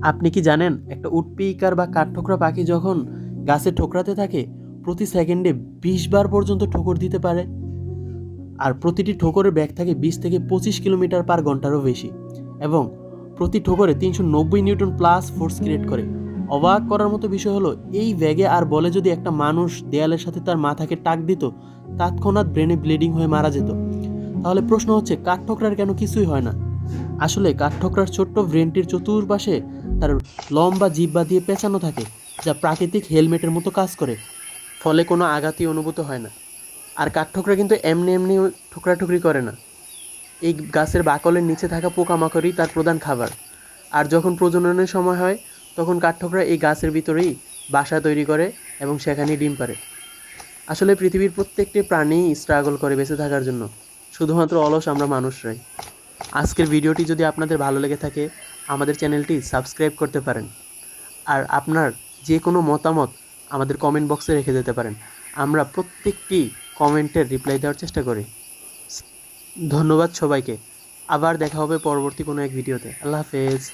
আপনি কি জানেন একটা উডপিকার বা কাঠঠোকরা পাখি যখন গাছে ঠোকরাতে থাকে প্রতি সেকেন্ডে 20 বার পর্যন্ত ঠোকর দিতে পারে। আর প্রতিটি ঠোকরের বেগ থাকে 20 থেকে 25 কিলোমিটার/ঘন্টারও বেশি এবং প্রতি ঠোকরে 390 নিউটন প্লাস ফোর্স ক্রিয়েট করে। অবাক করার মতো বিষয় হলো এই ব্যাগে আর বলে যদি একটা মানুষ দেয়ালের সাথে তার মাথাকে টাক দিত তৎক্ষণাৎ ব্রেনে ব্লিডিং হয়ে মারা যেত। তাহলে প্রশ্ন হচ্ছে কাঠঠোকরার কেন কিছুই হয় না? আসলে কাঠঠোকরার ছোট্ট ব্রেনটির চতুর্পাশে তার লম্বা জিহ্বা দিয়ে পেঁচানো থাকে, যা প্রাকৃতিক হেলমেটের মতো কাজ করে, ফলে কোনো আঘাতই অনুভূত হয় না। আর কাঠঠোকরা কিন্তু এমনি এমনি ঠোকরাঠুকরি করে না। এই গাছের বাকলের নিচে থাকা পোকামাকড়ই তার প্রধান খাবার। আর যখন প্রজননের সময় হয় তখন কাঠঠোকরা এই গাছের ভিতরেই বাসা তৈরি করে এবং সেখানেই ডিম পাড়ে। আসলে পৃথিবীর প্রত্যেকটি প্রাণীই স্ট্রাগল করে বেঁচে থাকার জন্য, শুধুমাত্র অলস আমরা মানুষরাই। আজকের ভিডিওটি যদি আপনাদের ভালো লেগে থাকে আমাদের চ্যানেলটি সাবস্ক্রাইব করতে পারেন। আর আপনার যে কোনো মতামত আমাদের কমেন্ট বক্সে রেখে যেতে পারেন। আমরা প্রত্যেকটি কমেন্টের রিপ্লাই দেওয়ার চেষ্টা করি। ধন্যবাদ সবাইকে। আবার দেখা হবে পরবর্তী কোনো এক ভিডিওতে। আল্লাহ হাফেজ।